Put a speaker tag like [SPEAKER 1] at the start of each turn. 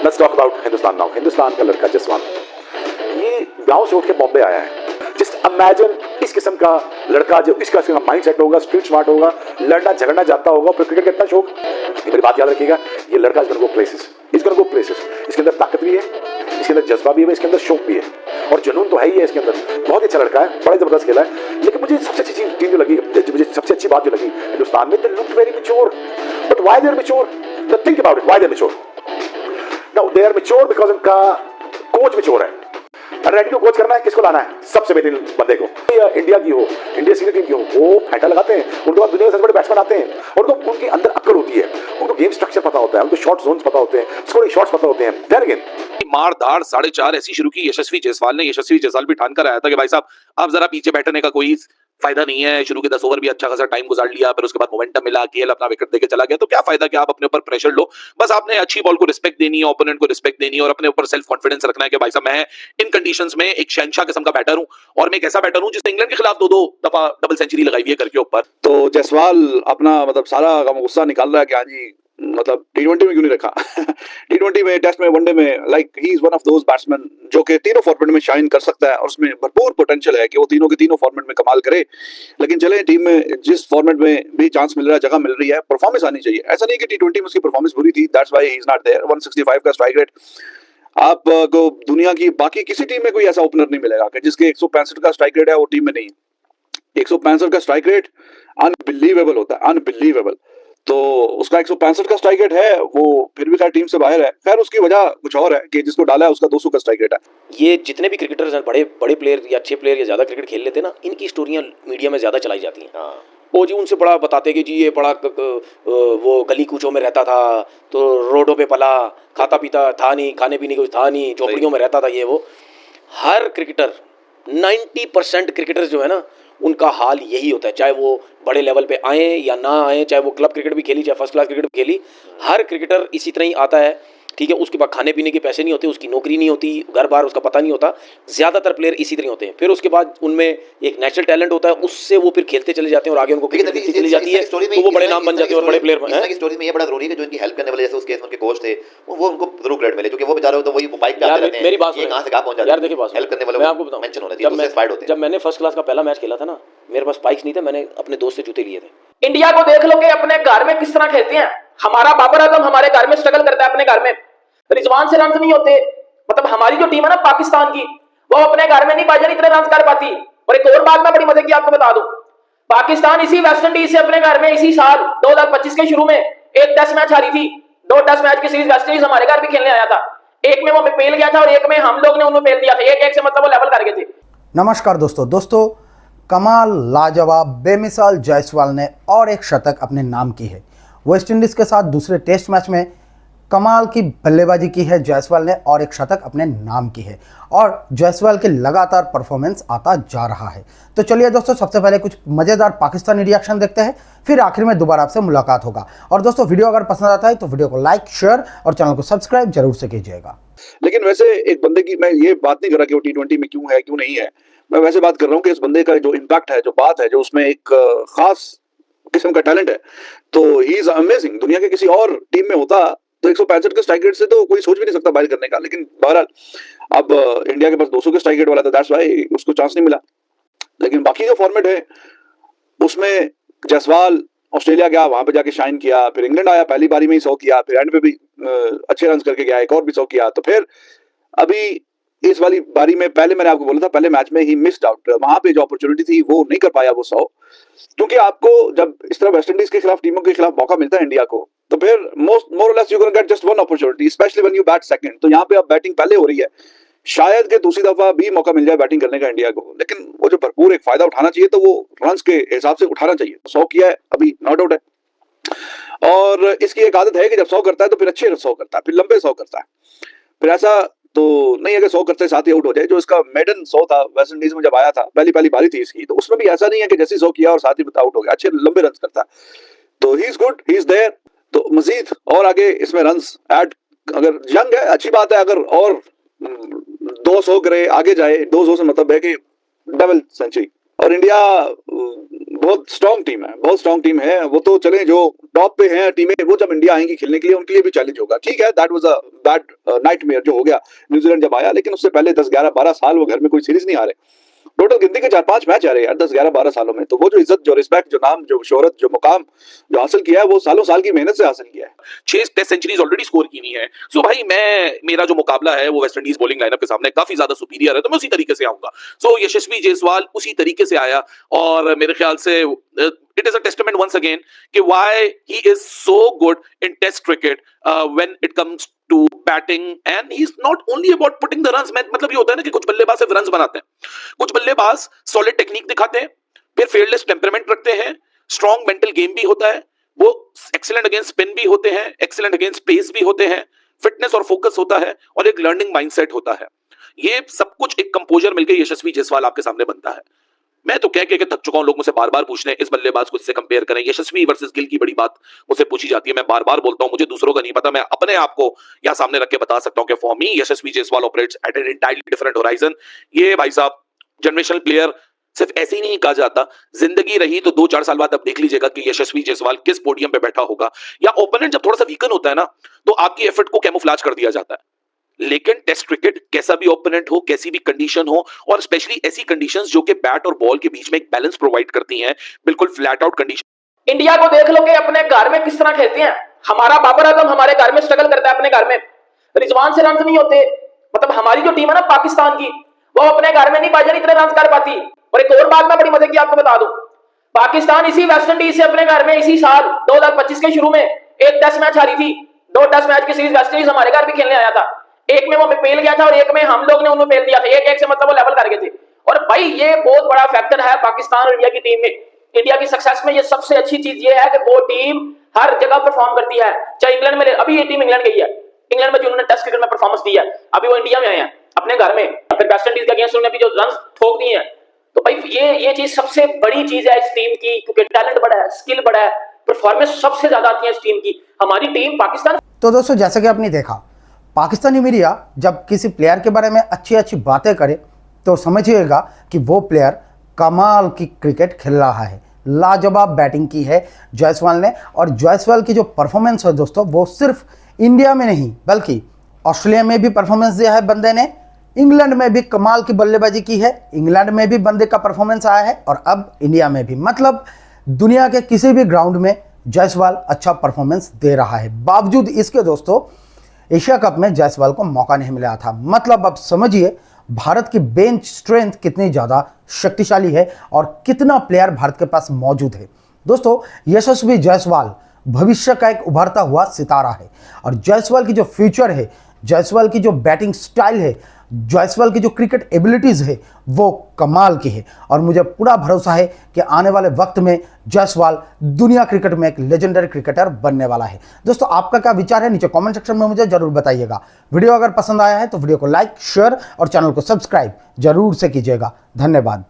[SPEAKER 1] Let's talk about Hindustan now. Hindustan का लड़का जसवाल, ये गांव से उठ के बॉम्बे आया है। जस्ट इमेजिन इस किस्म का लड़का, जो इस किस्म का माइंड सेट होगा, स्ट्रीट स्मार्ट होगा, लड़ना झगड़ना जाता होगा, फिर क्रिकेट का इतना शौक। मेरी बात याद रखिएगा, ये लड़का is gonna go places, is gonna go places. इसके अंदर ताकत भी है, इसके अंदर जज्बा भी है, इसके अंदर शौक भी है, और जुनून तो है ही है इसके अंदर। बहुत ही अच्छा लड़का है, बड़ा जबरदस्त खेला है। लेकिन मुझे सबसे अच्छी चीज जो लगी, मुझे सबसे अच्छी बात जो लगी हिंदुस्तान में, they look very mature. But why they are mature? Think about it, why they are mature? Now they are mature because उनका कोच मैच्योर है। रेडी को कोच करना है, किसको लाना है? सबसे बेहतरीन बंदे को। इंडिया की हो, इंडिया सीनियर टीम की हो, वो फैंटा लगाते हैं, उनके बाद दुनिया के सबसे बड़े बैट्समैन आते हैं, और तो उनके अंदर अक्ल होती है, उनको गेम स्ट्रक्चर पता होता है, उनको शॉट जोन्स पता होते हैं, स्कोरिंग शॉट्स पता होते हैं। देन अगेन
[SPEAKER 2] मार धाड़ 4.5 ऐसी शुरू की यशस्वी जायसवाल ने। यशस्वी जायसवाल भी ठान कर आया था कि भाई साहब अब जरा पीछे बैठने का कोई फायदा नहीं है। शुरू के 10 ओवर भी अच्छा खासा टाइम गुजार लिया, फिर उसके बाद मोमेंटम मिला, केएल अपना विकेट देके चला गया, तो क्या फायदा कि आप अपने ऊपर प्रेशर लो। बस आपने अच्छी बॉल को रिस्पेक्ट देनी है, ओपोनेंट को रिस्पेक्ट देनी है, और अपने ऊपर सेल्फ कॉन्फिडेंस रखना है कि भाई साहब मैं इन कंडीशंस में एक शहंशाह किस्म का बैटर हूं, और मैं एक ऐसा बैटर हूं जिसने इंग्लैंड के खिलाफ 2-2 दफा डबल सेंचुरी लगाई हुई है घर के ऊपर।
[SPEAKER 3] तो जायसवाल अपना मतलब सारा गुस्सा निकाल रहा है कि हाँ जी, मतलब टी20 में क्यों नहीं रखा। टी20 में, टेस्ट में, वनडे में, like he is one of those batsman जो कि तीनों फॉर्मेट में शाइन कर सकता है, और उसमें भरपूर पोटेंशियल है कि वो तीनों के तीनों फॉर्मेट में कमाल करे। लेकिन चले, टीम में जिस फॉर्मेट में भी चांस मिल रहा है, जगह मिल रही है, परफॉर्मेंस आनी चाहिए। ऐसा नहीं कि टी20 में उसकी परफॉर्मेंस बुरी थी, that's why he is not there. 165 का स्ट्राइक रेट आपको दुनिया की बाकी किसी टीम में कोई ऐसा ओपनर नहीं मिलेगा कि जिसके 165 का स्ट्राइक रेट है, वो टीम में नहीं। 165 का स्ट्राइक रेट अनबिलीवेबल होता है, अनबिलीवेबल। तो उसका 165 का स्ट्राइक रेट है, वो फिर भी खैर टीम से बाहर है। खैर उसकी वजह कुछ और है कि जिसको डाला है उसका 200 का स्ट्राइक रेट है।
[SPEAKER 4] ये जितने भी क्रिकेटर्स हैं, बड़े बड़े प्लेयर या अच्छे प्लेयर या ज़्यादा क्रिकेट खेल लेते हैं ना, इनकी स्टोरियाँ मीडिया में ज़्यादा चलाई जाती हैं। वो जी उनसे बड़ा बताते कि जी ये बड़ा वो गली कूचों में रहता था, तो रोडों पे पला, खाता पीता था नहीं, खाने पीने कुछ था नहीं, झोपड़ियों में रहता था, ये वो। हर क्रिकेटर 90% क्रिकेटर्स जो है ना, उनका हाल यही होता है, चाहे वो बड़े लेवल पे आए या ना आए, चाहे वो क्लब क्रिकेट भी खेली, चाहे फर्स्ट क्लास क्रिकेट भी खेली, हर क्रिकेटर इसी तरह ही आता है। ठीक है, उसके पास खाने पीने के पैसे नहीं होते, उसकी नौकरी नहीं होती, घर बार उसका पता नहीं होता। ज़्यादातर प्लेयर इसी तरह होते हैं। फिर उसके बाद उनमें एक नेचुरल टैलेंट होता है, उससे वो फिर खेलते चले जाते हैं और आगे उनको क्रिकेट दिखती चली जाती है, तो वो बड़े नाम बन जाते हैं और बड़े प्लेयर हैं।
[SPEAKER 5] स्टोरी में ये बड़ा जरूरी है कि जो इनकी हेल्प करने वाले, जैसे उस केस में उनके कोच थे, वो उनको जरूर क्रेडिट मिले, क्योंकि वो बेचारे तो वही बाइक पे आते रहते हैं।
[SPEAKER 4] मेरी बात
[SPEAKER 5] ये कहां से कहां पहुंच जाते हैं
[SPEAKER 4] यार, देखिए बात
[SPEAKER 5] हेल्प करने वाले,
[SPEAKER 4] मैं आपको बताऊं,
[SPEAKER 5] मेंशन होना चाहिए, उससे इंस्पायर्ड होते हैं।
[SPEAKER 4] जब मैंने फर्स्ट क्लास का पहला मैच खेला था ना, मेरे पास स्पाइक्स नहीं थे, मैंने अपने दोस्त से जूते लिए थे।
[SPEAKER 6] इंडिया को देख लो कि अपने घर में किस तरह खेलते हैं। हमारा बाबर आजम हमारे घर में स्ट्रगल करता है, अपने घर में रिजवान से रन नहीं होते। मतलब हमारी जो टीम है ना पाकिस्तान की, वो अपने घर में नहीं भाईजान इतने रन कर पाती। और एक और बात मैं बड़ी मजे की आपको बता दूं, पाकिस्तान इसी वेस्ट इंडीज से अपने घर में इसी साल 2025 के शुरू में एक टेस्ट मैच हारी थी। 2 टेस्ट मैच की सीरीज वेस्ट इंडीज हमारे घर भी खेलने आया था। एक में वो पेल गया था और एक में हम लोग ने उन्हें पेल दिया था। 1-1 से मतलब वो लेवल कर गए थे।
[SPEAKER 7] नमस्कार दोस्तों, कमाल, लाजवाब, बेमिसाल जायसवाल ने और एक शतक अपने नाम की है। वेस्ट इंडीज़ के साथ दूसरे टेस्ट मैच में कमाल की बल्लेबाजी की है जायसवाल ने, और एक शतक अपने नाम की है, और जायसवाल के लगातार परफॉर्मेंस आता जा रहा है। तो चलिए दोस्तों, सबसे पहले कुछ मज़ेदार पाकिस्तानी रिएक्शन देखते हैं, फिर आखिर में दोबारा आपसे मुलाकात होगा। और दोस्तों, वीडियो अगर पसंद आता है तो वीडियो को लाइक, शेयर और चैनल को सब्सक्राइब जरूर से कीजिएगा।
[SPEAKER 3] लेकिन वैसे एक बंदे की मैं ये बात नहीं कर रहा कि वो टी20 में क्यों है क्यों नहीं है। मैं वैसे बात कर रहा हूँ कि इस बंदे का जो इम्पैक्ट है, जो बात है, जो उसमें एक खास किस्म का टैलेंट है, तो ही इज अमेजिंग। दुनिया के किसी और टीम में होता तो 165 के स्ट्राइक रेट से तो कोई सोच भी नहीं सकता बाहर करने का। लेकिन बहरहाल अब इंडिया के पास 200 के स्ट्राइक रेट वाला था, दैट्स व्हाई उसको चांस नहीं मिला। लेकिन बाकी जो फॉर्मेट है उसमें जायसवाल ऑस्ट्रेलिया गया, वहां पे जाके शाइन किया, फिर इंग्लैंड आया, पहली बारी में ही 100 किया, फिर एंड पे भी अच्छे रन करके गया, एक और भी 100 किया। तो फिर अभी इस वाली बारी में, पहले मैंने आपको बोला था, पहले मैच में ही मिस्ड आउट, वहां पे जो अपॉर्चुनिटी थी वो नहीं कर पाया वो 100। क्योंकि आपको जब इस तरह वेस्ट इंडीज के खिलाफ टीमों के खिलाफ मौका मिलता है इंडिया को, तो फिर मोर और less you can get just one opportunity, specially when you bat second. तो यहाँ पे अब बैटिंग पहले हो रही है, शायद के दूसरी दफा भी मौका मिल जाए बैटिंग करने का इंडिया को। लेकिन वो जो भरपूर एक फायदा उठाना चाहिए, तो वो रन के हिसाब से उठाना चाहिए। 100 किया है अभी, नॉट आउट है, और इसकी एक आदत है कि जब 100 करता है तो फिर अच्छे 100 करता है, फिर लंबे 100 करता है। फिर ऐसा तो नहीं है कि 100 करते साथ ही आउट हो जाए। जो इसका मेडन 100 था वेस्ट इंडीज में जब आया था, पहली बारी थी इसकी, तो उसमें भी ऐसा नहीं है कि जैसे 100 किया और साथ ही आउट हो गया, अच्छे लंबे रन करता है। तो he is good, he is there. तो मजीद और आगे इसमें रन्स ऐड, अगर यंग है अच्छी बात है, अगर और 200 करे आगे जाए, 200 से मतलब है कि डबल सेंचुरी। और इंडिया बहुत स्ट्रॉन्ग टीम है, बहुत स्ट्रॉन्ग टीम है। वो तो चले जो टॉप पे हैं टीमें, वो जब इंडिया आएंगी खेलने के लिए उनके लिए भी चैलेंज होगा। ठीक है, that was a bad nightmare जो हो गया न्यूजीलैंड जब आया, लेकिन उससे पहले 10 11 12 साल वो घर में कोई सीरीज नहीं हारे। टोटल गिनती के 4-5 मैच आ रहे यार 10 11 12 सालों में। तो वो जो इज्जत, जो रिस्पेक्ट, जो नाम, जो शोहरत, जो मुकाम जो हासिल किया है वो सालों साल की मेहनत से हासिल किया है।
[SPEAKER 2] 6 टेस्ट सेंचुरीज ऑलरेडी स्कोर की हुई है। सो भाई मेरा जो मुकाबला है वो वेस्ट इंडीज बॉलिंग लाइनअप के सामने काफी ज्यादा सुपीरियर है, तो मैं उसी तरीके से आऊंगा। सो यशस्वी जायसवाल उसी तरीके से आया और मेरे ख्याल से it is a testament once again कि why he is so good in test cricket when it comes to batting and he's not only about putting the runs। मतलब ये होता है ना कि कुछ बल्लेबाज सिर्फ रन्स बनाते हैं, कुछ बल्लेबाज सॉलिड टेक्निक दिखाते हैं, फिर फेयरलेस टेम्परामेंट रखते हैं, स्ट्रॉन्ग मेंटल गेम भी होता है, वो एक्सीलेंट अगेंस्ट स्पिन भी होते हैं, एक्सीलेंट अगेंस्ट पेस भी होते हैं, फिटनेस और फोकस होता है और एक लर्निंग माइंडसेट होता है। ये सब कुछ एक कंपोजर मिलकर यशस्वी जायसवाल आपके सामने बनता है। मैं तो कह के थक चुका हूं, लोग मुझसे बार बार पूछ रहे हैं इस बल्लेबाज को इससे कंपेयर करें। यशस्वी वर्सेस गिल की बड़ी बात मुझसे पूछी जाती है, मैं बार बार बोलता हूं मुझे दूसरों का नहीं पता, मैं अपने आप को यहां सामने रख के बता सकता हूं कि for me Yashasvi Jaiswal operates at an entirely different horizon. ये भाई साहब जनरेशनल प्लेयर सिर्फ ऐसे ही नहीं कहा जाता, जिंदगी रही तो 2-4 साल बाद अब देख लीजिएगा कि यशस्वी जायसवाल किस पोडियम पे बैठा होगा, या ओपोनेंट जब थोड़ा सा वीकन होता है ना तो आपकी एफर्ट को कैमोफ्लेज कर दिया जाता है। लेकिन टेस्ट क्रिकेट कैसा भी ओपोनेंट हो, कैसी भी कंडीशन हो, और स्पेशली ऐसी कंडीशंस जो कि बैट और बॉल के बीच में एक बैलेंस प्रोवाइड करती हैं, बिल्कुल फ्लैट आउट कंडीशन।
[SPEAKER 6] इंडिया को देख लो कि अपने घर में किस तरह खेलते हैं। हमारा बाबर आजम हमारे घर में स्ट्रगल करता है अपने घर में, रिजवान से रन नहीं होते। मतलब हमारी जो टीम है ना पाकिस्तान की, वो अपने घर में नहीं भाईजान इतने रन कर पाती। और एक और बात मैं बड़ी मजे की आपको बता दूं, पाकिस्तान इसी वेस्ट इंडीज से अपने घर में इसी साल 2025 के शुरू में एक टेस्ट मैच हारी थी। 2 टेस्ट मैच की सीरीज वेस्ट इंडीज हमारे घर भी खेलने आया था, एक में वो पेल गया था और एक में हम लोग ने उन्हें पेल दिया था। 1-1 से मतलब वो लेवल कर गए थे। और भाई ये बहुत बड़ा फैक्टर है पाकिस्तान और इंडिया की टीम में, इंडिया की सक्सेस में। ये सबसे अच्छी चीज ये है कि वो टीम हर जगह परफॉर्म करती है। चाहे इंग्लैंड में, अभी ये टीम इंग्लैंड गई है, इंग्लैंड में जो उन्होंने टेस्ट क्रिकेट में परफॉर्मेंस दी है, अभी वो इंडिया में आए हैं अपने घर में, फिर वेस्ट इंडीज के अगेंस्ट उन्होंने भी जो रन ठोक दिए हैं। तो भाई ये चीज सबसे बड़ी चीज है इस टीम की, क्योंकि टैलेंट बड़ा है, स्किल बड़ा है, परफॉर्मेंस सबसे ज्यादा आती है इस टीम की। हमारी टीम पाकिस्तान।
[SPEAKER 7] तो दोस्तों जैसा कि आपने देखा, पाकिस्तानी मीडिया जब किसी प्लेयर के बारे में अच्छी अच्छी बातें करे तो समझिएगा कि वो प्लेयर कमाल की क्रिकेट खेल रहा है। लाजवाब बैटिंग की है जायसवाल ने, और जायसवाल की जो परफॉर्मेंस है दोस्तों वो सिर्फ इंडिया में नहीं बल्कि ऑस्ट्रेलिया में भी परफॉर्मेंस दिया है बंदे ने, इंग्लैंड में भी कमाल की बल्लेबाजी की है, इंग्लैंड में भी बंदे का परफॉर्मेंस आया है और अब इंडिया में भी। मतलब दुनिया के किसी भी ग्राउंड में जायसवाल अच्छा परफॉर्मेंस दे रहा है। बावजूद इसके दोस्तों एशिया कप में जायसवाल को मौका नहीं मिला था। मतलब अब समझिए भारत की बेंच स्ट्रेंथ कितनी ज़्यादा शक्तिशाली है और कितना प्लेयर भारत के पास मौजूद है। दोस्तों यशस्वी जायसवाल भविष्य का एक उभरता हुआ सितारा है और जायसवाल की जो फ्यूचर है, जायसवाल की जो बैटिंग स्टाइल है, जायसवाल की जो क्रिकेट एबिलिटीज़ है वो कमाल की है और मुझे पूरा भरोसा है कि आने वाले वक्त में जायसवाल दुनिया क्रिकेट में एक लेजेंडरी क्रिकेटर बनने वाला है। दोस्तों आपका क्या विचार है नीचे कमेंट सेक्शन में मुझे जरूर बताइएगा। वीडियो अगर पसंद आया है तो वीडियो को लाइक, शेयर और चैनल को सब्सक्राइब जरूर से कीजिएगा। धन्यवाद।